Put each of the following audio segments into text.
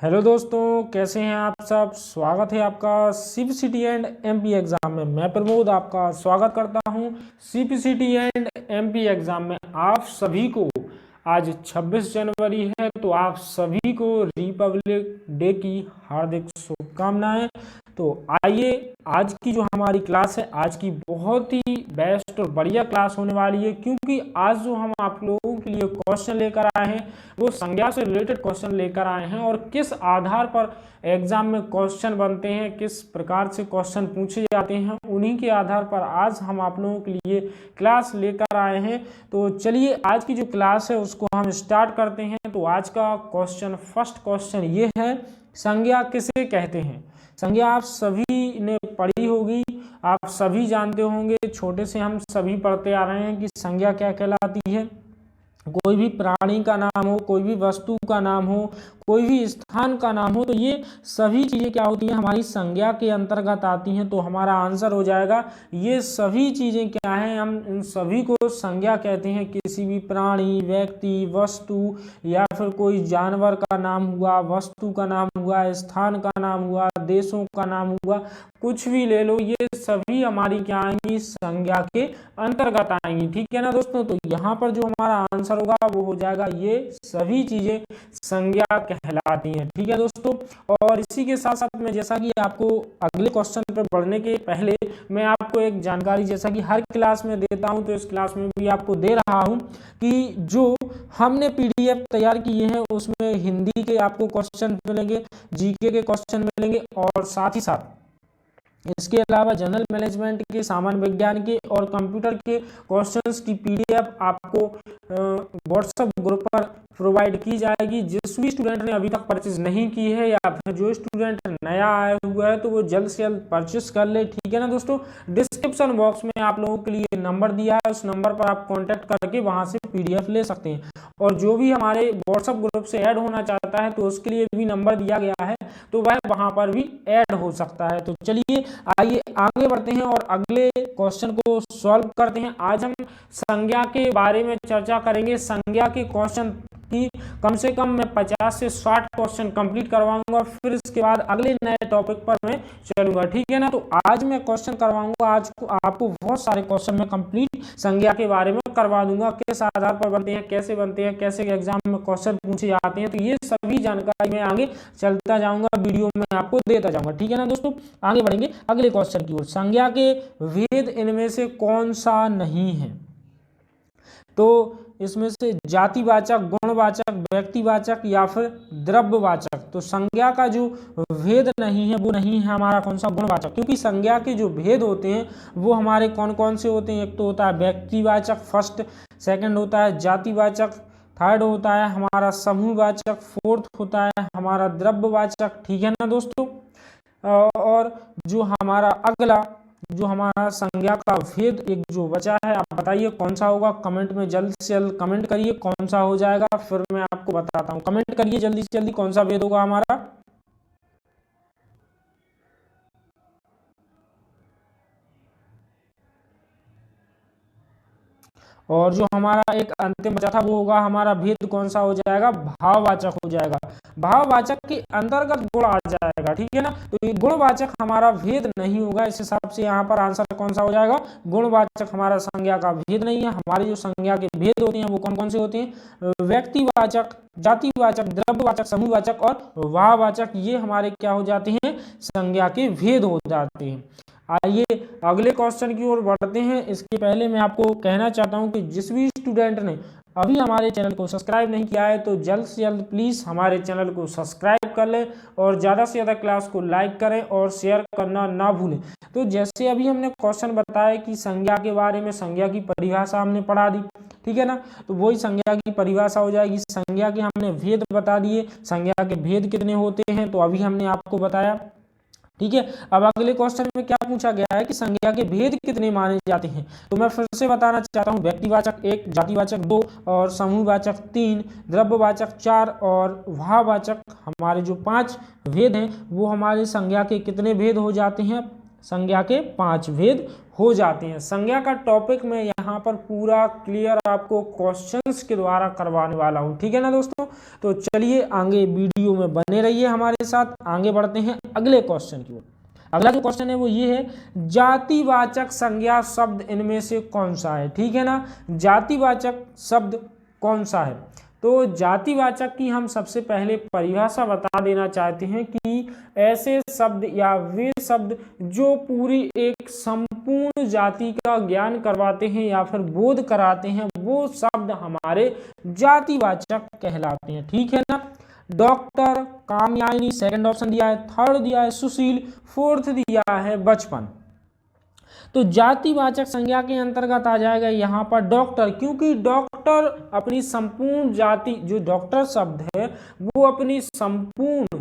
Hello दोस्तों, कैसे हैं आप सब। स्वागत है आपका सीपीसीटी एंड एमपी एग्ज़ाम में। मैं प्रमोद आपका स्वागत करता हूं सीपीसीटी एंड एमपी एग्ज़ाम में। आप सभी को आज 26 जनवरी है, तो आप सभी को रिपब्लिक डे की हार्दिक शुभकामनाएं। तो आइए, आज की जो हमारी क्लास है, आज की बहुत ही बेस्ट और बढ़िया क्लास होने वाली है, क्योंकि आज जो हम आप लोगों के लिए क्वेश्चन लेकर आए हैं वो संज्ञा से रिलेटेड क्वेश्चन लेकर आए हैं। और किस आधार पर एग्जाम में क्वेश्चन बनते हैं, किस प्रकार से क्वेश्चन पूछे जाते हैं, उन्हीं के आधार पर आज हम आप लोगों के लिए क्लास लेकर आए हैं। तो चलिए, आज की जो क्लास है उसको हम स्टार्ट करते हैं। तो आज का क्वेश्चन, फर्स्ट क्वेश्चन ये है, संज्ञा किसे कहते हैं। संज्ञा आप सभी ने पढ़ी होगी, आप सभी जानते होंगे, छोटे से हम सभी पढ़ते आ रहे हैं कि संज्ञा क्या कहलाती है। कोई भी प्राणी का नाम हो, कोई भी वस्तु का नाम हो, कोई भी स्थान का नाम हो, तो ये सभी चीज़ें क्या होती हैं, हमारी संज्ञा के अंतर्गत आती हैं। तो हमारा आंसर हो जाएगा, ये सभी चीज़ें क्या हैं, हम इन सभी को संज्ञा कहते हैं। किसी भी प्राणी, व्यक्ति, वस्तु या फिर कोई जानवर का नाम हुआ, वस्तु का नाम हुआ, स्थान का नाम हुआ, देशों का नाम हुआ, कुछ भी ले लो, ये सभी हमारी क्या आएंगी, संज्ञा के अंतर्गत आएंगी। ठीक है ना दोस्तों। तो यहाँ पर जो हमारा आंसर होगा वो हो जाएगा, ये सभी चीजें संज्ञा कहलाती हैं। ठीक है दोस्तों। और इसी के साथ साथ मैं, जैसा कि आपको अगले क्वेश्चन पर बढ़ने के पहले मैं आपको एक जानकारी, जैसा कि हर क्लास में देता हूं, तो इस क्लास में भी आपको दे रहा हूं कि जो हमने पीडीएफ तैयार किए हैं उसमें हिंदी के आपको क्वेश्चन मिलेंगे, जीके के क्वेश्चन मिलेंगे, और साथ ही साथ इसके अलावा जनरल मैनेजमेंट के, सामान्य विज्ञान के और कंप्यूटर के क्वेश्चंस की पीडीएफ आपको व्हाट्सएप ग्रुप पर प्रोवाइड की जाएगी। जिस भी स्टूडेंट ने अभी तक परचेज नहीं की है, या फिर जो स्टूडेंट नया आया हुआ है, तो वो जल्द से जल्द परचेज कर ले। ठीक है ना दोस्तों। डिस्क्रिप्शन बॉक्स में आप लोगों के लिए नंबर दिया है, उस नंबर पर आप कॉन्टैक्ट करके वहां से पीडीएफ ले सकते हैं। और जो भी हमारे व्हाट्सएप ग्रुप से ऐड होना चाहता है, तो उसके लिए भी नंबर दिया गया है, तो वह वहां पर भी ऐड हो सकता है। तो चलिए, आइए आगे बढ़ते हैं और अगले क्वेश्चन को सॉल्व करते हैं। आज हम संज्ञा के बारे में चर्चा करेंगे। संज्ञा के क्वेश्चन की कम से कम मैं 50 से 60 क्वेश्चन कंप्लीट करवाऊंगा, फिर इसके बाद अगले नए टॉपिक पर मैं चलूंगा। ठीक है ना। तो आज मैं क्वेश्चन करवाऊंगा, आज को आपको बहुत सारे क्वेश्चन मैं कंप्लीट संज्ञा के बारे में करवा दूंगा, किस आधार पर बनते हैं, कैसे बनते हैं, कैसे एग्जाम में क्वेश्चन पूछे जाते हैं। तो ये सभी जानकारी मैं आगे चलता जाऊंगा, वीडियो में आपको देता जाऊंगा। ठीक है ना दोस्तों। आगे बढ़ेंगे अगले क्वेश्चन की ओर। संज्ञा के भेद इनमें से कौन सा नहीं है। तो इसमें से जातिवाचक, गुणवाचक, व्यक्तिवाचक या फिर द्रव्यवाचक। तो संज्ञा का जो भेद नहीं है वो नहीं है हमारा कौन सा, गुणवाचक। क्योंकि संज्ञा के जो भेद होते हैं वो हमारे कौन कौन से होते हैं। एक तो होता है व्यक्तिवाचक फर्स्ट, सेकंड होता है जातिवाचक, थर्ड होता है हमारा समूहवाचक, फोर्थ होता है हमारा द्रव्यवाचक। ठीक है ना दोस्तों। और जो हमारा अगला, जो हमारा संज्ञा का भेद एक जो बचा है, आप बताइए कौन सा होगा। कमेंट में जल्द से जल्द कमेंट करिए कौन सा हो जाएगा, फिर मैं आपको बताता हूँ। कमेंट करिए जल्दी से जल्दी, कौन सा भेद होगा हमारा। और जो हमारा एक अंतिम बचा था वो होगा हमारा भेद कौन सा हो जाएगा, भाववाचक हो जाएगा। भाववाचक के अंतर्गत गुण आ जाएगा। ठीक है ना। तो ये गुणवाचक हमारा भेद नहीं होगा, इस हिसाब से यहाँ पर आंसर कौन सा हो जाएगा, गुणवाचक हमारा संज्ञा का भेद नहीं है। हमारे जो संज्ञा के भेद होते हैं वो कौन कौन से होते हैं, व्यक्तिवाचक, जातिवाचक, द्रव्यवाचक, समूहवाचक और भाववाचक। ये हमारे क्या हो जाते हैं, संज्ञा के भेद हो जाते हैं। आइए अगले क्वेश्चन की ओर बढ़ते हैं। इसके पहले मैं आपको कहना चाहता हूं कि जिस भी स्टूडेंट ने अभी हमारे चैनल को सब्सक्राइब नहीं किया है, तो जल्द से जल्द प्लीज़ हमारे चैनल को सब्सक्राइब कर लें और ज़्यादा से ज़्यादा क्लास को लाइक करें और शेयर करना ना भूलें। तो जैसे अभी हमने क्वेश्चन बताया कि संज्ञा के बारे में, संज्ञा की परिभाषा हमने पढ़ा दी। ठीक है ना। तो वही संज्ञा की परिभाषा हो जाएगी। संज्ञा के हमने भेद बता दिए, संज्ञा के भेद कितने होते हैं तो अभी हमने आपको बताया। ठीक है। अब अगले क्वेश्चन में क्या पूछा गया है कि संज्ञा के भेद कितने माने जाते हैं। तो मैं फिर से बताना चाहता हूं, व्यक्तिवाचक 1, जातिवाचक 2 और समूहवाचक 3, द्रव्यवाचक 4 और भाववाचक हमारे जो 5 भेद हैं वो हमारे संज्ञा के कितने भेद हो जाते हैं, संज्ञा के 5 भेद हो जाते हैं। संज्ञा का टॉपिक मैं यहाँ पर पूरा क्लियर आपको क्वेश्चंस के द्वारा करवाने वाला हूँ, ठीक है ना दोस्तों। तो चलिए आगे वीडियो में बने रहिए हमारे साथ। आगे बढ़ते हैं अगले क्वेश्चन की ओर। अगला जो क्वेश्चन है वो ये है, जातिवाचक संज्ञा शब्द इनमें से कौन सा है, ठीक है ना। जातिवाचक शब्द कौन सा है, तो जातिवाचक की हम सबसे पहले परिभाषा बता देना चाहते हैं कि ऐसे शब्द या वे शब्द जो पूरी एक संपूर्ण जाति का ज्ञान करवाते हैं या फिर बोध कराते हैं, वो शब्द हमारे जातिवाचक कहलाते हैं, ठीक है ना। डॉक्टर, कामयानी सेकंड ऑप्शन दिया है, थर्ड दिया है सुशील, फोर्थ दिया है बचपन। तो जातिवाचक संज्ञा के अंतर्गत आ जाएगा यहाँ पर डॉक्टर, क्योंकि डॉक्टर अपनी संपूर्ण जाति, जो डॉक्टर शब्द है वो अपनी संपूर्ण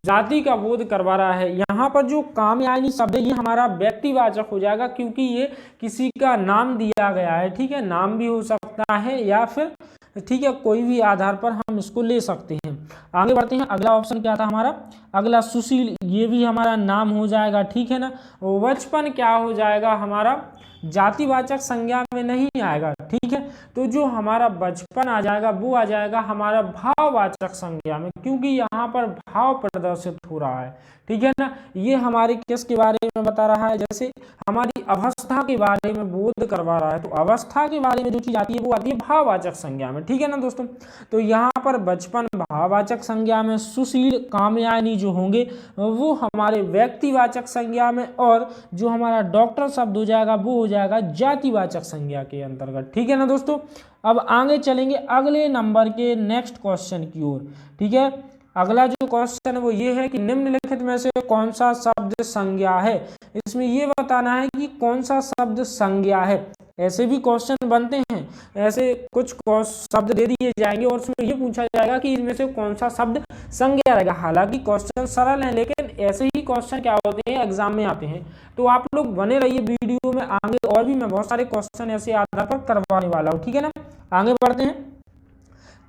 जाति का बोध करवा रहा है। यहाँ पर जो कामयानी शब्द है ये हमारा व्यक्तिवाचक हो जाएगा, क्योंकि ये किसी का नाम दिया गया है, ठीक है। नाम भी हो सकता है या फिर, ठीक है, कोई भी आधार पर हम इसको ले सकते हैं। आगे बढ़ते हैं। अगला ऑप्शन क्या था हमारा, अगला सुशील, ये भी हमारा नाम हो जाएगा, ठीक है ना। बचपन क्या हो जाएगा हमारा, जातिवाचक संज्ञा में नहीं आएगा, ठीक है। तो जो हमारा बचपन आ जाएगा वो आ जाएगा हमारा भाववाचक संज्ञा में, क्योंकि यहाँ पर भाव प्रदर्शित हो रहा है, ठीक है ना। ये हमारे किसके बारे में बता रहा है, जैसे हमारी अवस्था के बारे में बोध करवा रहा है, तो अवस्था के बारे में जो चीज आती है वो आती है भाववाचक संज्ञा में, ठीक है ना दोस्तों। तो यहाँ पर बचपन भाववाचक संज्ञा में, सुशील कामयानी जो होंगे वो हमारे व्यक्तिवाचक संज्ञा में, और जो हमारा डॉक्टर शब्द हो जाएगा वो हो जाएगा जातिवाचक संज्ञा के अंतर्गत, ठीक है ना दोस्तों। अब आगे चलेंगे अगले नंबर के नेक्स्ट क्वेश्चन की ओर, ठीक है। अगला जो क्वेश्चन है वो ये है कि निम्नलिखित में से कौन सा शब्द संज्ञा है। इसमें ये बताना है कि कौन सा शब्द संज्ञा है। ऐसे भी क्वेश्चन बनते हैं, ऐसे कुछ शब्द दे दिए जाएंगे और उसमें ये पूछा जाएगा कि इनमें से कौन सा शब्द संज्ञा रहेगा। हालांकि क्वेश्चन सरल है, लेकिन ऐसे ही क्वेश्चन क्या होते हैं, एग्जाम में आते हैं। तो आप लोग बने रहिए वीडियो में, आगे और भी मैं बहुत सारे क्वेश्चन ऐसे आधार पर करवाने वाला हूँ, ठीक है ना। आगे बढ़ते हैं।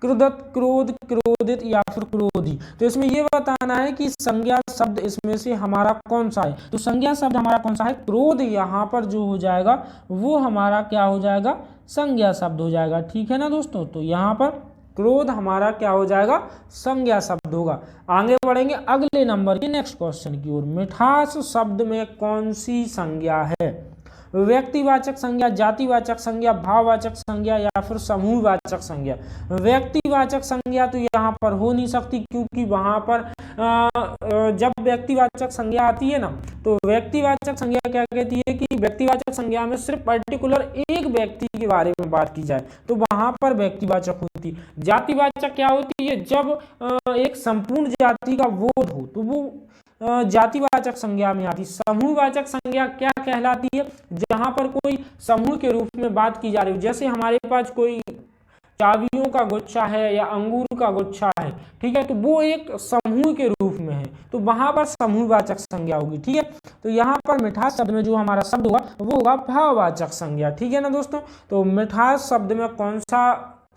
क्रोधत, क्रोध, क्रोधित या फिर क्रोधी। तो इसमें यह बताना है कि संज्ञा शब्द इसमें से हमारा कौन सा है। तो संज्ञा शब्द हमारा कौन सा है, क्रोध यहाँ पर जो हो जाएगा वो हमारा क्या हो जाएगा, संज्ञा शब्द हो जाएगा, ठीक है ना दोस्तों। तो यहाँ पर क्रोध हमारा क्या हो जाएगा, संज्ञा शब्द होगा। आगे बढ़ेंगे अगले नंबर के नेक्स्ट क्वेश्चन की ओर। मिठास शब्द में कौन सी संज्ञा है, व्यक्तिवाचक संज्ञा, जातिवाचक संज्ञा, भाववाचक संज्ञा या फिर समूहवाचक संज्ञा। व्यक्तिवाचक संज्ञा तो यहाँ पर हो नहीं सकती, क्योंकि वहां पर जब व्यक्तिवाचक संज्ञा आती है ना, तो व्यक्तिवाचक संज्ञा क्या कहती है कि व्यक्तिवाचक संज्ञा में सिर्फ पर्टिकुलर एक व्यक्ति के बारे में बात की जाए, तो वहां पर व्यक्तिवाचक होती। जातिवाचक क्या होती है, जब एक संपूर्ण जाति का बोध हो तो वो जातिवाचक संज्ञा में आती। समूहवाचक संज्ञा क्या कहलाती है, जहां पर कोई समूह के रूप में बात की जा रही हो। जैसे हमारे पास कोई चाबियों का गुच्छा है या अंगूर का गुच्छा है, ठीक है, तो वो एक समूह के रूप में है, तो वहां पर समूहवाचक संज्ञा होगी, ठीक है। तो यहाँ पर मिठास शब्द में जो हमारा शब्द होगा वो होगा भाववाचक संज्ञा, ठीक है ना दोस्तों। तो मिठास शब्द में कौन सा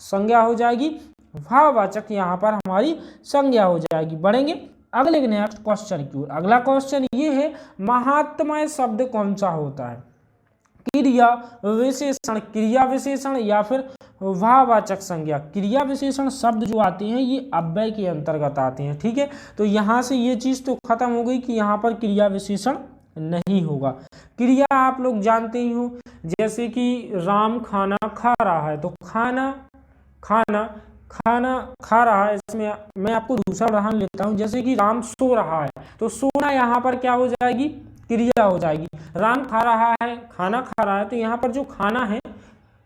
संज्ञा हो जाएगी, भाववाचक यहाँ पर हमारी संज्ञा हो जाएगी। बढ़ेंगे अगले नेक्स्ट क्वेश्चन की ओर। अगला क्वेश्चन ये है, महात्म्य शब्द कौन सा होता है, क्रिया विशेषण, क्रिया विशेषण या फिर भाववाचक संज्ञा। क्रिया विशेषण शब्द जो आते हैं ये अव्यय के अंतर्गत आते हैं, ठीक है। तो यहाँ से ये चीज तो खत्म हो गई कि यहाँ पर क्रिया विशेषण नहीं होगा। क्रिया आप लोग जानते ही हो, जैसे कि राम खाना खा रहा है, तो खाना खाना खाना खा रहा है। इसमें मैं आपको दूसरा उदाहरण लेता हूं, जैसे कि राम सो रहा है, तो सोना यहाँ पर क्या हो जाएगी, क्रिया हो जाएगी। राम खा रहा है, खाना खा रहा है, तो यहाँ पर जो खाना है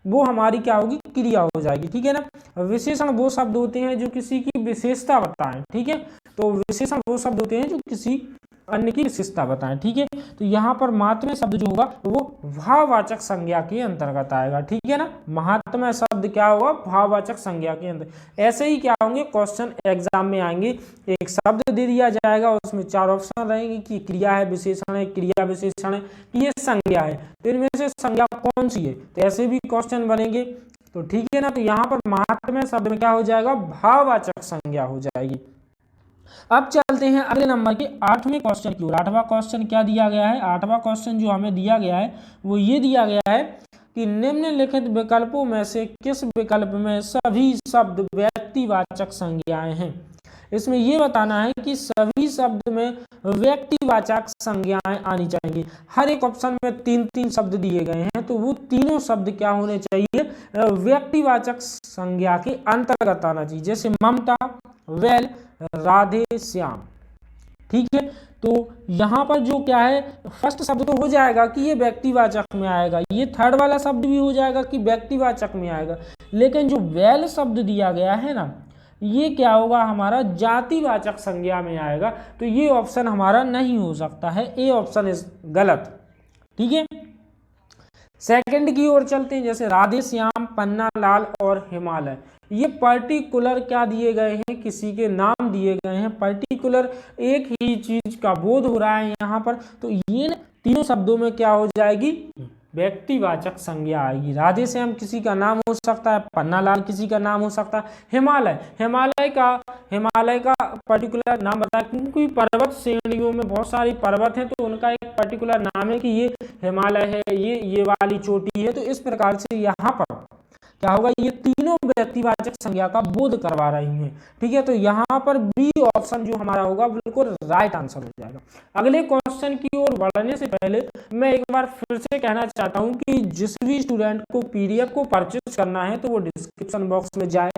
वो हमारी क्या होगी, क्रिया हो जाएगी, ठीक है ना। विशेषण वो शब्द होते हैं जो किसी की विशेषता बताएं, ठीक है। तो विशेषण वो शब्द होते हैं जो किसी अन्य की विशेषता बताएं, ठीक है। तो यहाँ पर महात्म्य शब्द जो होगा वो भाववाचक संज्ञा के अंतर्गत आएगा, ठीक है ना। महात्म्य शब्द क्या होगा, भाववाचक संज्ञा के अंतर्गत। ऐसे ही क्या होंगे क्वेश्चन एग्जाम में आएंगे, एक शब्द दे दिया जाएगा, उसमें 4 ऑप्शन रहेंगे कि क्रिया है, विशेषण है, क्रिया विशेषण है, कि ये संज्ञा है, तो इनमें से संज्ञा कौन सी है। तो ऐसे भी क्वेश्चन बनेंगे, तो ठीक है ना। तो यहाँ पर महात्म्य शब्द में क्या हो जाएगा, भाववाचक संज्ञा हो जाएगी। अब चलते हैं अगले नंबर के 8वें क्वेश्चन की ओर। 8वां क्वेश्चन क्या दिया गया है? 8वां क्वेश्चन जो हमें दिया गया है वो ये दिया गया है कि निम्नलिखित विकल्पों में से किस विकल्प में सभी शब्द व्यक्तिवाचक संज्ञाएं हैं। इसमें ये बताना है कि सभी शब्द में व्यक्तिवाचक संज्ञाएं आनी चाहिए। हर एक ऑप्शन में 3-3 शब्द दिए गए हैं, तो वो तीनों शब्द क्या होने चाहिए? व्यक्तिवाचक संज्ञा के अंतर्गत आना चाहिए। जैसे ममता, वेल, राधे, श्याम। ठीक है, तो यहाँ पर जो क्या है, फर्स्ट शब्द तो हो जाएगा कि ये व्यक्तिवाचक में आएगा, ये थर्ड वाला शब्द भी हो जाएगा कि व्यक्तिवाचक में आएगा, लेकिन जो वेल शब्द दिया गया है ना, ये क्या होगा? हमारा जातिवाचक संज्ञा में आएगा। तो ये ऑप्शन हमारा नहीं हो सकता है, ए ऑप्शन इज गलत। ठीक है, सेकंड की ओर चलते हैं। जैसे राधे श्याम, पन्ना लाल और हिमालय, ये पर्टिकुलर क्या दिए गए हैं? किसी के नाम दिए गए हैं, पर्टिकुलर एक ही चीज का बोध हो रहा है यहाँ पर। तो ये तीनों शब्दों में क्या हो जाएगी? व्यक्तिवाचक संज्ञा आएगी। राधे श्याम किसी का नाम हो सकता है, पन्ना लाल किसी का नाम हो सकता है, हिमालय का पर्टिकुलर नाम बताया, क्योंकि पर्वत श्रेणियों में बहुत सारी पर्वत हैं, तो उनका एक पर्टिकुलर नाम है कि ये हिमालय है, ये वाली चोटी है। तो इस प्रकार से यहाँ पर क्या होगा? ये तीनों व्यक्तिवाचक संज्ञा का बोध करवा रही हैं। ठीक है, तो यहाँ पर बी ऑप्शन जो हमारा होगा बिल्कुल राइट आंसर हो जाएगा। अगले क्वेश्चन की ओर बढ़ने से पहले मैं एक बार फिर से कहना चाहता हूँ कि जिस भी स्टूडेंट को पीडीएफ को परचेज करना है तो वो डिस्क्रिप्शन बॉक्स में जाए।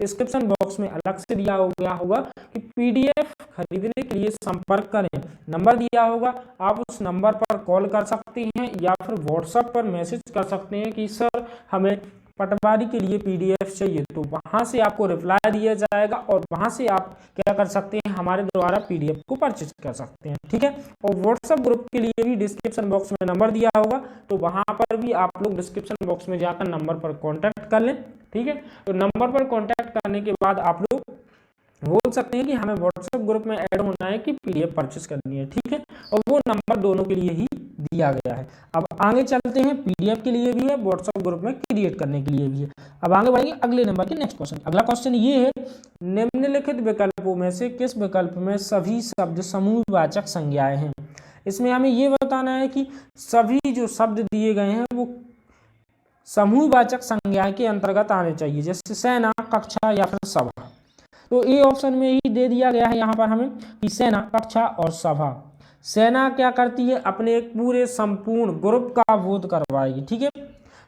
डिस्क्रिप्शन बॉक्स में अलग से दिया गया होगा कि पीडीएफ खरीदने के लिए संपर्क करें, नंबर दिया होगा, आप उस नंबर पर कॉल कर सकते हैं या फिर व्हाट्सएप पर मैसेज कर सकते हैं कि सर हमें पटवारी के लिए पीडीएफ चाहिए। तो वहां से आपको रिप्लाई दिया जाएगा और वहां से आप क्या कर सकते हैं? हमारे द्वारा पीडीएफ को परचेज कर सकते हैं। ठीक है, और व्हाट्सएप ग्रुप के लिए भी डिस्क्रिप्शन बॉक्स में नंबर दिया होगा, तो वहां पर भी आप लोग डिस्क्रिप्शन बॉक्स में जाकर नंबर पर कॉन्टैक्ट कर लें। ठीक है, तो नंबर पर कॉन्टैक्ट करने के बाद आप लोग बोल सकते हैं कि हमें व्हाट्सएप ग्रुप में ऐड होना है कि पीडीएफ परचेज करनी है। ठीक है, और वो नंबर दोनों के लिए ही दिया गया है। अब आगे चलते हैं, पीडीएफ के लिए भी है, व्हाट्सएप ग्रुप में क्रिएट करने के लिए भी है। अब आगे बढ़ेंगे अगले नंबर के नेक्स्ट क्वेश्चन। अगला क्वेश्चन ये है, निम्नलिखित विकल्पों में से किस विकल्प में सभी शब्द समूहवाचक संज्ञाएं हैं। इसमें हमें ये बताना है कि सभी जो शब्द दिए गए हैं वो समूहवाचक संज्ञा के अंतर्गत आने चाहिए। जैसे सेना, कक्षा या फिर सभा। तो ए ऑप्शन में ही दे दिया गया है यहाँ पर हमें कि सेना, कक्षा और सभा। सेना क्या करती है? अपने एक पूरे संपूर्ण ग्रुप का बोध करवाएगी। ठीक है,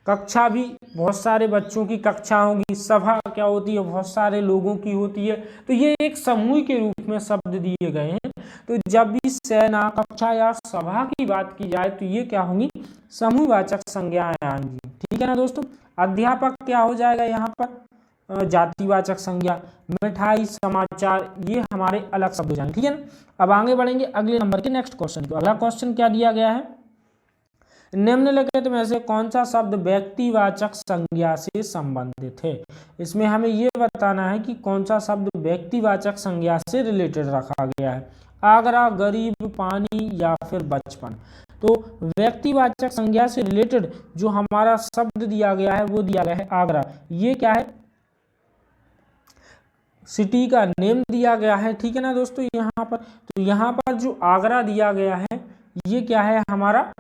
कक्षा भी बहुत सारे बच्चों की कक्षा होगी, सभा क्या होती है? बहुत सारे लोगों की होती है। तो ये एक समूह के रूप में शब्द दिए गए हैं। तो जब भी सेना, कक्षा या सभा की बात की जाए तो ये क्या होंगी? समूहवाचक संज्ञाएं आएंगी। ठीक है ना दोस्तों। अध्यापक क्या हो जाएगा यहाँ पर? जातिवाचक संज्ञा। मिठाई, समाचार, ये हमारे अलग शब्द हो जाएंगे। ठीक है ना। अब आगे बढ़ेंगे अगले नंबर के नेक्स्ट क्वेश्चन को। अगला क्वेश्चन क्या दिया गया है? निम्नलिखित में से कौन सा शब्द व्यक्तिवाचक संज्ञा से संबंधित है। इसमें हमें ये बताना है कि कौन सा शब्द व्यक्तिवाचक संज्ञा से रिलेटेड रखा गया है। आगरा, गरीब, पानी या फिर बचपन। तो व्यक्तिवाचक संज्ञा से रिलेटेड जो हमारा शब्द दिया गया है वो दिया गया है आगरा। ये क्या है? सिटी का नेम दिया गया है। ठीक है ना दोस्तों। यहाँ पर तो यहाँ पर जो आगरा दिया गया है ये क्या है? हमारा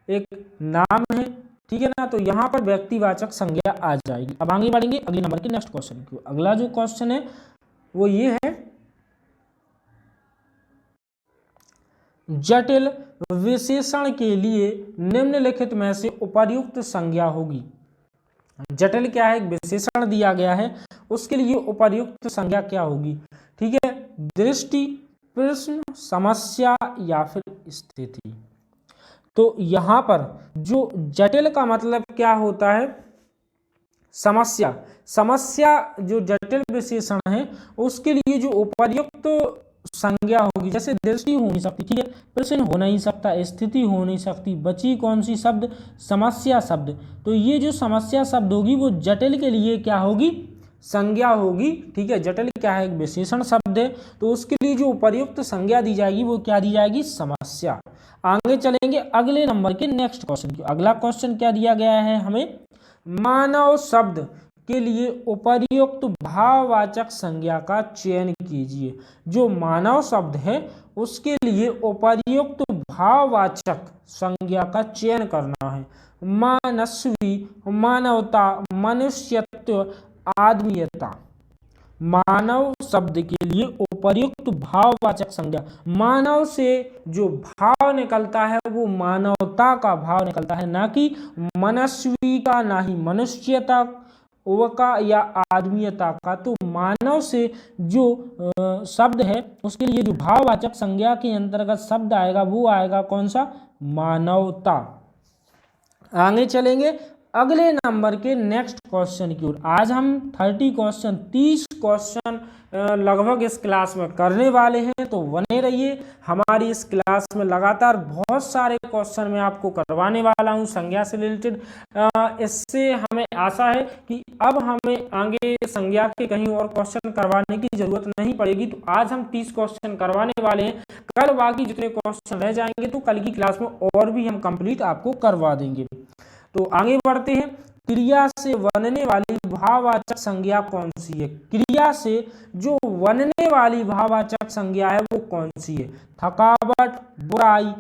एक नाम है। ठीक है ना। तो यहाँ पर व्यक्तिवाचक संज्ञा आ जाएगी। अब आगे बढ़ेंगे अगले नंबर के नेक्स्ट क्वेश्चन की। अगला जो क्वेश्चन है वो ये है, जटिल विशेषण के लिए निम्नलिखित में से उपर्युक्त संज्ञा होगी। जटिल क्या है? एक विशेषण दिया गया है, उसके लिए उपर्युक्त संज्ञा क्या होगी? ठीक है, दृष्टि, प्रश्न, समस्या या फिर स्थिति। तो यहां पर जो जटिल का मतलब क्या होता है? समस्या। समस्या जो जटिल विशेषण है उसके लिए जो उपर्युक्त संज्ञा होगी, जैसे दृष्टि हो नहीं सकती, ठीक है, प्रश्न हो नहीं सकता, स्थिति हो नहीं सकती, बची कौन सी शब्द? समस्या शब्द। तो ये जो समस्या शब्द होगी वो जटिल के लिए क्या होगी? संज्ञा होगी। ठीक है, जटिल क्या है? एक विशेषण शब्द है, तो उसके लिए जो उपर्युक्त संज्ञा दी जाएगी वो क्या दी जाएगी? समस्या। आगे चलेंगे अगले नंबर के नेक्स्ट क्वेश्चन की। अगला क्वेश्चन क्या दिया गया है हमें? मानव शब्द के लिए उपर्युक्त भाववाचक संज्ञा का चयन कीजिए। जो मानव शब्द है उसके लिए उपर्युक्त भाववाचक संज्ञा का चयन करना है। मानस्वी, मानवता, मनुष्यत्व, आदमीयता। मानव शब्द के लिए उपर्युक्त भाववाचक संज्ञा, मानव से जो भाव निकलता है वो मानवता का भाव निकलता है, ना कि मनस्वी का, ना ही मनुष्यता का या आदमीयता का। तो मानव से जो शब्द है उसके लिए जो भाववाचक संज्ञा के अंतर्गत शब्द आएगा वो आएगा कौन सा? मानवता। आगे चलेंगे अगले नंबर के नेक्स्ट क्वेश्चन की ओर। आज हम 30 क्वेश्चन लगभग इस क्लास में करने वाले हैं, तो बने रहिए हमारी इस क्लास में। लगातार बहुत सारे क्वेश्चन मैं आपको करवाने वाला हूं संज्ञा से रिलेटेड। इससे हमें आशा है कि अब हमें आगे संज्ञा के कहीं और क्वेश्चन करवाने की जरूरत नहीं पड़ेगी। तो आज हम 30 क्वेश्चन करवाने वाले हैं। कल बाकी जितने क्वेश्चन रह जाएंगे तो कल की क्लास में और भी हम कंप्लीट आपको करवा देंगे। तो आगे बढ़ते हैं। क्रिया से बनने वाली भाववाचक संज्ञा कौन सी है? क्रिया से जो बनने वाली भाववाचक संज्ञा है वो कौन सी है? थकावट, बुराई,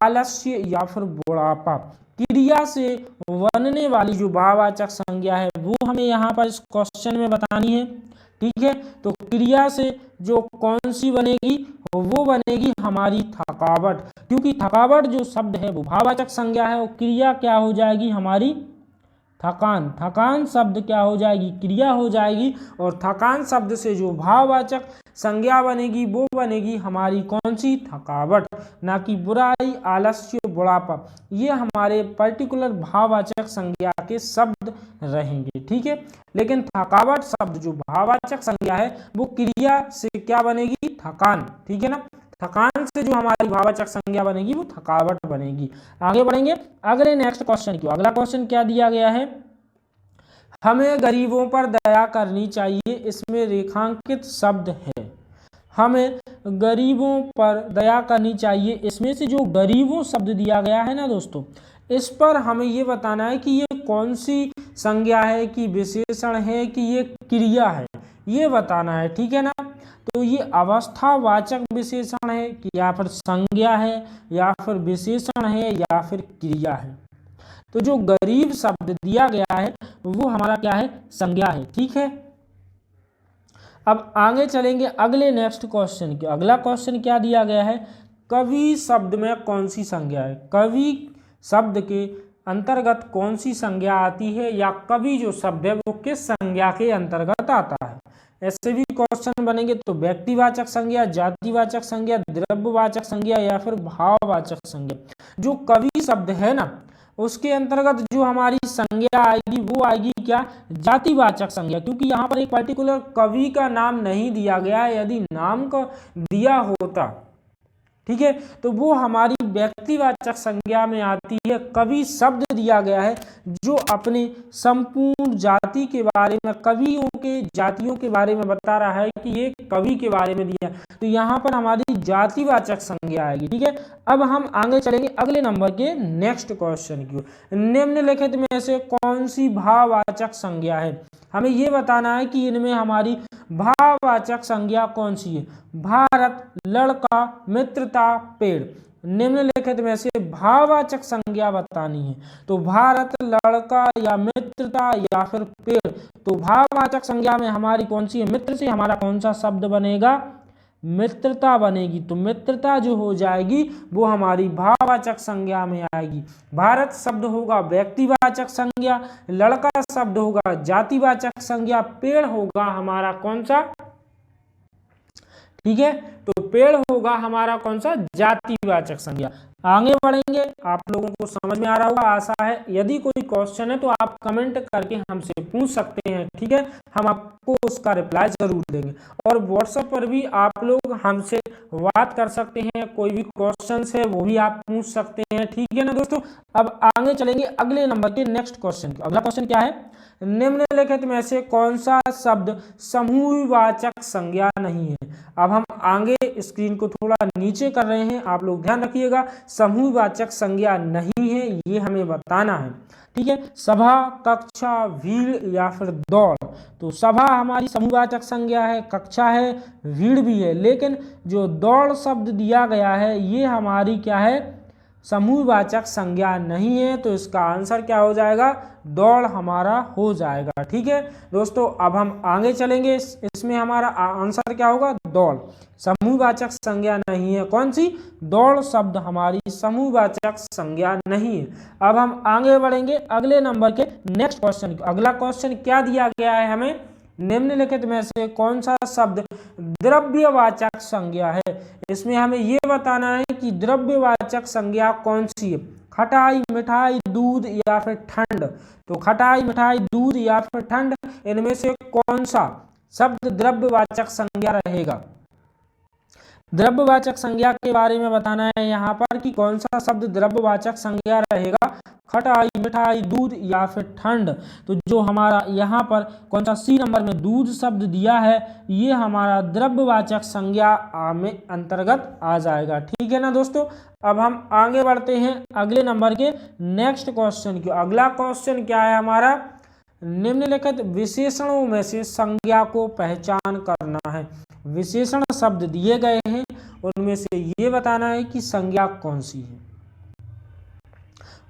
आलस्य या फिर बुढ़ापा। क्रिया से बनने वाली जो भाववाचक संज्ञा है वो हमें यहाँ पर इस क्वेश्चन में बतानी है। ठीक है, तो क्रिया से जो कौन सी बनेगी? वो बनेगी हमारी थकावट, क्योंकि थकावट जो शब्द है वो भाववाचक संज्ञा है और क्रिया क्या हो जाएगी हमारी? थकान। थकान शब्द क्या हो जाएगी? क्रिया हो जाएगी। और थकान शब्द से जो भाववाचक संज्ञा बनेगी वो बनेगी हमारी कौन सी? थकावट, ना कि बुराई, आलस्य, बुढ़ापा। ये हमारे पर्टिकुलर भाववाचक संज्ञा के शब्द रहेंगे। ठीक है, लेकिन थकावट शब्द जो भाववाचक संज्ञा है वो क्रिया से क्या बनेगी? थकान। ठीक है ना, थकान से जो हमारी भाववाचक संज्ञा बनेगी वो थकावट बनेगी। आगे बढ़ेंगे अगले नेक्स्ट क्वेश्चन की। अगला क्वेश्चन क्या दिया गया है? हमें गरीबों पर दया करनी चाहिए, इसमें रेखांकित शब्द है। हमें गरीबों पर दया करनी चाहिए, इसमें से जो गरीबों शब्द दिया गया है ना दोस्तों, इस पर हमें ये बताना है कि ये कौन सी संज्ञा है, कि विशेषण है, कि ये क्रिया है, ये बताना है। ठीक है ना, तो ये अवस्थावाचक विशेषण है कि या फिर संज्ञा है या फिर विशेषण है या फिर क्रिया है। तो जो गरीब शब्द दिया गया है वो हमारा क्या है? संज्ञा है। ठीक है, अब आगे चलेंगे अगले नेक्स्ट क्वेश्चन की। अगला क्वेश्चन क्या दिया गया है? कवि शब्द में कौन सी संज्ञा है? कवि शब्द के अंतर्गत कौन सी संज्ञा आती है, या कवि जो शब्द है वो किस संज्ञा के अंतर्गत आता है? ऐसे भी क्वेश्चन बनेंगे। तो व्यक्तिवाचक संज्ञा, जातिवाचक संज्ञा, द्रव्यवाचक संज्ञा या फिर भाववाचक संज्ञा। जो कवि शब्द है ना उसके अंतर्गत जो हमारी संज्ञा आएगी वो आएगी क्या? जातिवाचक संज्ञा, क्योंकि यहाँ पर एक पर्टिकुलर कवि का नाम नहीं दिया गया है। यदि नाम को दिया होता, ठीक है, तो वो हमारी व्यक्तिवाचक संज्ञा में आती है। कवि शब्द दिया गया है जो अपने संपूर्ण जाति के बारे में, कवियों के जातियों के बारे में बता रहा है कि ये कवि के बारे में दिया, तो यहाँ पर हमारी जातिवाचक संज्ञा आएगी। ठीक है, अब हम आगे चलेंगे अगले नंबर के नेक्स्ट क्वेश्चन की ओर। निम्नलिखित में से कौन सी भाववाचक संज्ञा है? हमें ये बताना है कि इनमें हमारी भाववाचक संज्ञा कौन सी है? भारत, लड़का, मित्रता, पेड़। निम्नलिखित में से भाववाचक संज्ञा बतानी है। तो भारत, लड़का या मित्रता या फिर पेड़। तो भाववाचक संज्ञा में हमारी कौन सी है? मित्र से हमारा कौन सा शब्द बनेगा? मित्रता बनेगी। तो मित्रता जो हो जाएगी वो हमारी भाववाचक संज्ञा में आएगी। भारत शब्द होगा व्यक्तिवाचक संज्ञा, लड़का शब्द होगा जातिवाचक संज्ञा, पेड़ होगा हमारा कौन सा? ठीक है, तो पेड़ होगा हमारा कौन सा? जातिवाचक संज्ञा। आगे बढ़ेंगे, आप लोगों को समझ में आ रहा होगा आशा है। यदि कोई क्वेश्चन है तो आप कमेंट करके हमसे पूछ सकते हैं। ठीक है, हम आपको उसका रिप्लाई जरूर देंगे। और व्हाट्सएप पर भी आप लोग हमसे बात कर सकते हैं, कोई भी क्वेश्चन है वो भी आप पूछ सकते हैं। ठीक है ना दोस्तों, अब आगे चलेंगे अगले नंबर के नेक्स्ट क्वेश्चन। अगला क्वेश्चन क्या है? निम्नलिखित में से कौन सा शब्द समूहवाचक संज्ञा नहीं है। अब हम आगे स्क्रीन को थोड़ा नीचे कर रहे हैं, आप लोग ध्यान रखिएगा। समूहवाचक संज्ञा नहीं है ये हमें बताना है, ठीक है। सभा, कक्षा, भीड़ या फिर दौड़। तो सभा हमारी समूहवाचक संज्ञा है, कक्षा है, भीड़ भी है, लेकिन जो दौड़ शब्द दिया गया है ये हमारी क्या है, समूहवाचक संज्ञा नहीं है। तो इसका आंसर क्या हो जाएगा, दौड़ हमारा हो जाएगा, ठीक है दोस्तों। अब हम आगे चलेंगे, इसमें हमारा आंसर क्या होगा, दौड़। समूहवाचक संज्ञा नहीं है, कौन सी, दौड़ शब्द हमारी समूहवाचक संज्ञा नहीं है। अब हम आगे बढ़ेंगे अगले नंबर के नेक्स्ट क्वेश्चन। अगला क्वेश्चन क्या दिया गया है हमें, निम्नलिखित में से कौन सा शब्द द्रव्यवाचक संज्ञा है। इसमें हमें ये बताना है कि द्रव्यवाचक संज्ञा कौन सी है। खटाई, मिठाई, दूध या फिर ठंड। तो खटाई, मिठाई, दूध या फिर ठंड, इनमें से कौन सा शब्द द्रव्यवाचक संज्ञा रहेगा। द्रव्यवाचक संज्ञा के बारे में बताना है यहाँ पर कि कौन सा शब्द द्रव्यवाचक संज्ञा रहेगा, खटाई, मिठाई, दूध या फिर ठंड। तो जो हमारा यहाँ पर कौन सा सी नंबर में दूध शब्द दिया है ये हमारा द्रव्यवाचक संज्ञा में अंतर्गत आ जाएगा, ठीक है ना दोस्तों। अब हम आगे बढ़ते हैं अगले नंबर के नेक्स्ट क्वेश्चन की। अगला क्वेश्चन क्या है हमारा, निम्नलिखित विशेषणों में से संज्ञा को पहचान करना है। विशेषण शब्द दिए गए हैं, उनमें से ये बताना है कि संज्ञा कौन सी है।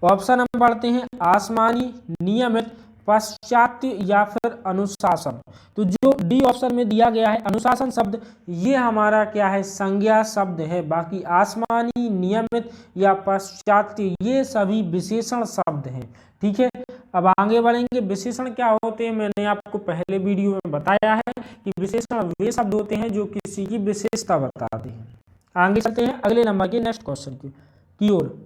ऑप्शन हम पढ़ते हैं, आसमानी, नियमित, पाश्चात्य या फिर अनुशासन। तो जो डी ऑप्शन में दिया गया है अनुशासन शब्द, ये हमारा क्या है, संज्ञा शब्द है। बाकी आसमानी, नियमित या पाश्चात्य ये सभी विशेषण शब्द हैं, ठीक है। अब आगे बढ़ेंगे, विशेषण क्या होते हैं, मैंने आपको पहले वीडियो में बताया है कि विशेषण वे शब्द होते हैं जो किसी की विशेषता बताते हैं। आगे चलते हैं अगले नंबर के नेक्स्ट क्वेश्चन की ओर।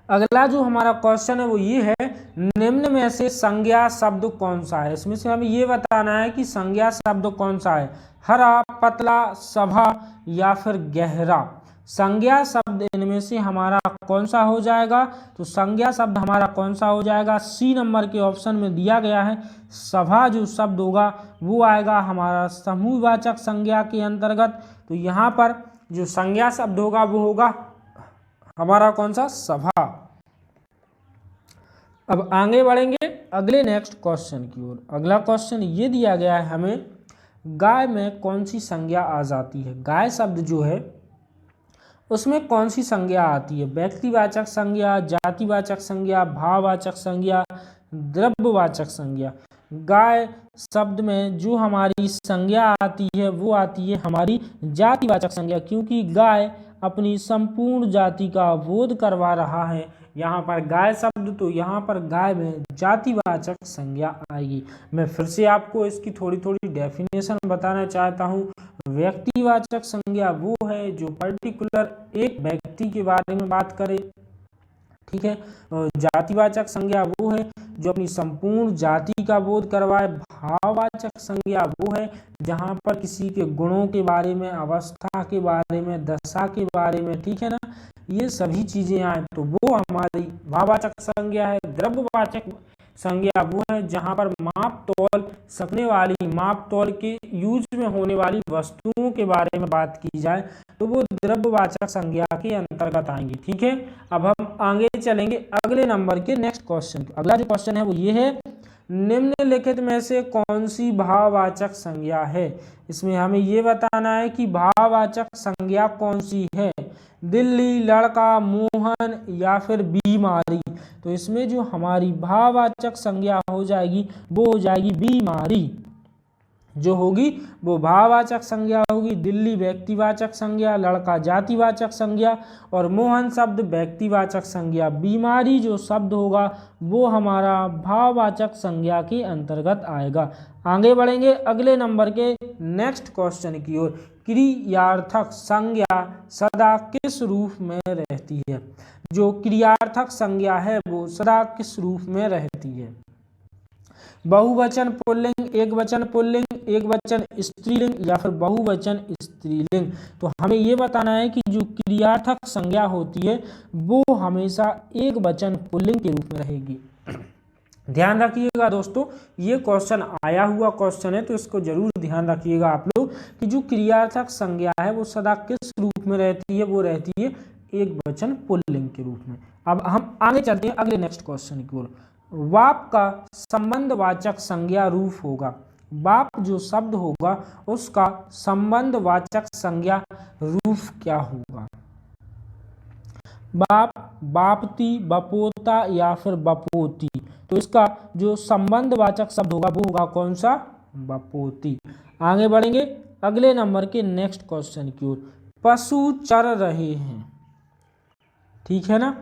अगला जो हमारा क्वेश्चन है वो ये है, निम्न में से संज्ञा शब्द कौन सा है। इसमें से हमें ये बताना है कि संज्ञा शब्द कौन सा है, हरा, पतला, सभा या फिर गहरा। संज्ञा शब्द इनमें से हमारा कौन सा हो जाएगा, तो संज्ञा शब्द हमारा कौन सा हो जाएगा, सी नंबर के ऑप्शन में दिया गया है। सभा जो शब्द होगा वो आएगा हमारा समूहवाचक संज्ञा के अंतर्गत। तो यहाँ पर जो संज्ञा शब्द होगा वो होगा हमारा कौन सा, सभा। अब आगे बढ़ेंगे अगले नेक्स्ट क्वेश्चन की ओर। अगला क्वेश्चन ये दिया गया है हमें, गाय में कौन सी संज्ञा आ जाती है। गाय शब्द जो है उसमें कौन सी संज्ञा आती है, व्यक्तिवाचक संज्ञा, जातिवाचक संज्ञा, भाववाचक संज्ञा, द्रव्यवाचक संज्ञा। गाय शब्द में जो हमारी संज्ञा आती है वो आती है हमारी जातिवाचक संज्ञा, क्योंकि गाय अपनी संपूर्ण जाति का बोध करवा रहा है यहाँ पर गाय शब्द। तो यहाँ पर गाय में जातिवाचक संज्ञा आएगी। मैं फिर से आपको इसकी थोड़ी थोड़ी डेफिनेशन बताना चाहता हूँ। व्यक्तिवाचक संज्ञा वो है जो पर्टिकुलर एक व्यक्ति के बारे में बात करे, ठीक है। जातिवाचक संज्ञा वो है जो अपनी संपूर्ण जाति का बोध करवाए। भाववाचक संज्ञा वो है जहाँ पर किसी के गुणों के बारे में, अवस्था के बारे में, दशा के बारे में, ठीक है ना, ये सभी चीजें आए तो वो हमारी भाववाचक संज्ञा है। द्रव्यवाचक संज्ञा वो है जहाँ पर माप तोल सकने वाली, माप तोल के यूज में होने वाली वस्तुओं के बारे में बात की जाए तो वो द्रव्यवाचक संज्ञा के अंतर्गत आएंगी, ठीक है। अब हम आगे चलेंगे अगले नंबर के नेक्स्ट क्वेश्चन। अगला जो क्वेश्चन है वो ये है, निम्नलिखित में से कौन सी भाववाचक संज्ञा है। इसमें हमें ये बताना है कि भाववाचक संज्ञा कौन सी है, दिल्ली, लड़का, मोहन या फिर बीमारी। तो इसमें जो हमारी भाववाचक संज्ञा हो जाएगी वो हो जाएगी बीमारी, जो होगी वो भाववाचक संज्ञा होगी। दिल्ली व्यक्तिवाचक संज्ञा, लड़का जातिवाचक संज्ञा और मोहन शब्द व्यक्तिवाचक संज्ञा। बीमारी जो शब्द होगा वो हमारा भाववाचक संज्ञा के अंतर्गत आएगा। आगे बढ़ेंगे अगले नंबर के नेक्स्ट क्वेश्चन की ओर। क्रियार्थक संज्ञा सदा किस रूप में रहती है। जो क्रियार्थक संज्ञा है वो सदा किस रूप में रहती है, बहुवचन पुल्लिंग, एक वचन पुल्लिंग, एक वचन स्त्रीलिंग या फिर बहुवचन स्त्रीलिंग। तो हमें ये बताना है कि जो क्रियार्थक संज्ञा होती है वो हमेशा एक वचन पुल्लिंग के रूप में रहेगी। ध्यान रखिएगा दोस्तों, ये क्वेश्चन आया हुआ क्वेश्चन है, तो इसको जरूर ध्यान रखिएगा आप लोग कि जो क्रियार्थक संज्ञा है वो सदा किस रूप में रहती है, वो रहती है एक वचन पुल्लिंग के रूप में। अब हम आगे चलते हैं अगले नेक्स्ट क्वेश्चन की ओर। बाप का संबंधवाचक संज्ञा रूप होगा, बाप जो शब्द होगा उसका संबंधवाचक संज्ञा रूप क्या होगा? बाप, बापती, बपोता या फिर बपोती। तो इसका जो संबंधवाचक शब्द होगा वो होगा कौन सा? बपोती। आगे बढ़ेंगे अगले नंबर के नेक्स्ट क्वेश्चन की ओर। पशु चर रहे हैं, ठीक है ना,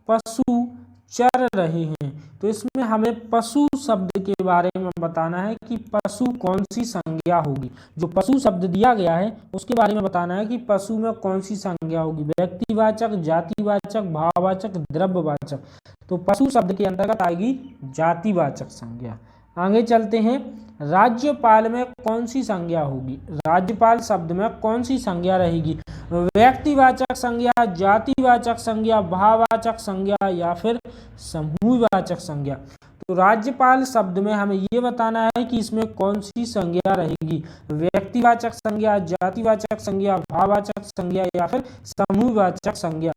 पशु चर रहे हैं, तो इसमें हमें पशु शब्द के बारे में बताना है कि पशु कौन सी संज्ञा होगी। जो पशु शब्द दिया गया है उसके बारे में बताना है कि पशु में कौन सी संज्ञा होगी, व्यक्तिवाचक, जातिवाचक, भाववाचक, द्रव्यवाचक। तो पशु शब्द के अंतर्गत आएगी जातिवाचक संज्ञा। आगे चलते हैं, राज्यपाल में कौन सी संज्ञा होगी? राज्यपाल शब्द में कौन सी संज्ञा रहेगी? व्यक्तिवाचक संज्ञा, जातिवाचक संज्ञा, भाववाचक संज्ञा या फिर समूहवाचक संज्ञा। तो राज्यपाल शब्द में हमें ये बताना है कि इसमें कौन सी संज्ञा रहेगी, व्यक्तिवाचक संज्ञा, जातिवाचक संज्ञा, भाववाचक संज्ञा या फिर समूहवाचक संज्ञा।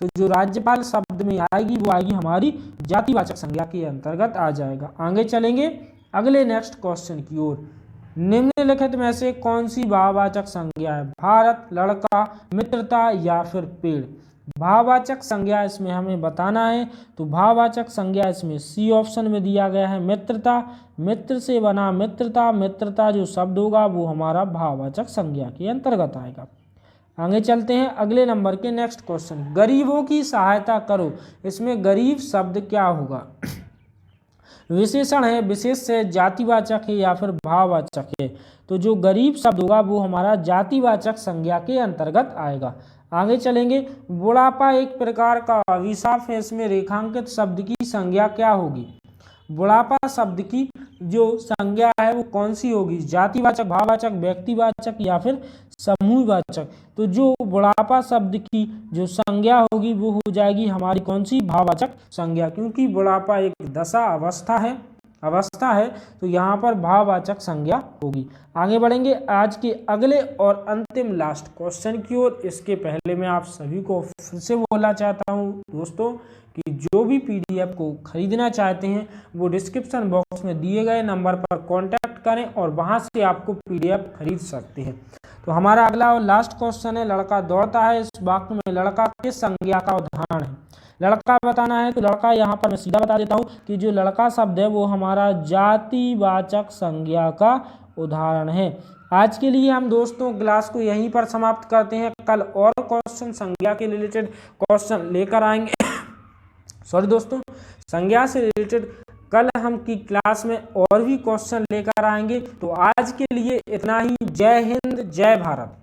तो जो राज्यपाल शब्द में आएगी वो आएगी हमारी जातिवाचक संज्ञा के अंतर्गत आ जाएगा। आगे चलेंगे अगले नेक्स्ट क्वेश्चन की ओर। निम्नलिखित में से कौन सी भाववाचक संज्ञा है? भारत, लड़का, मित्रता या फिर पेड़। भाववाचक संज्ञा इसमें हमें बताना है, तो भाववाचक संज्ञा इसमें सी ऑप्शन में दिया गया है, मित्रता, मित्र से बना मित्रता, मित्रता जो शब्द होगा वो हमारा भाववाचक संज्ञा के अंतर्गत आएगा। आगे चलते हैं अगले नंबर के नेक्स्ट क्वेश्चन। गरीबों की सहायता करो, इसमें गरीब शब्द क्या होगा? विशेषण है, विशेष है, जातिवाचक है या फिर भाववाचक है। तो जो गरीब शब्द होगा वो हमारा जातिवाचक संज्ञा के अंतर्गत आएगा। आगे चलेंगे, बुढ़ापा एक प्रकार का अभिशाप है, इसमें रेखांकित शब्द की संज्ञा क्या होगी? बुढ़ापा शब्द की जो संज्ञा है वो कौन सी होगी? जातिवाचक, भाववाचक, व्यक्तिवाचक या फिर समूहवाचक। तो जो बुढ़ापा शब्द की जो संज्ञा होगी वो हो जाएगी हमारी कौन सी? भाववाचक संज्ञा, क्योंकि बुढ़ापा एक दशा अवस्था है, तो यहाँ पर भाववाचक संज्ञा होगी। आगे बढ़ेंगे आज के अगले और अंतिम लास्ट क्वेश्चन की ओर। इसके पहले मैं आप सभी को फिर से बोलना चाहता हूँ दोस्तों कि जो भी पीडीएफ को खरीदना चाहते हैं वो डिस्क्रिप्शन बॉक्स में दिए गए नंबर पर कांटेक्ट करें और वहां से आपको पीडीएफ खरीद सकते हैं। तो हमारा अगला और लास्ट क्वेश्चन है, लड़का दौड़ता है, इस वाक्य में लड़का किस संज्ञा का उदाहरण है? लड़का बताना है, तो लड़का यहाँ पर मैं सीधा बता देता हूँ कि जो लड़का शब्द है वो हमारा जातिवाचक संज्ञा का उदाहरण है। आज के लिए हम दोस्तों क्लास को यहीं पर समाप्त करते हैं। कल और क्वेश्चन संज्ञा के रिलेटेड क्वेश्चन लेकर आएंगे सॉरी दोस्तों, संज्ञा से रिलेटेड कल हम की क्लास में और भी क्वेश्चन लेकर आएंगे। तो आज के लिए इतना ही। जय हिंद, जय भारत।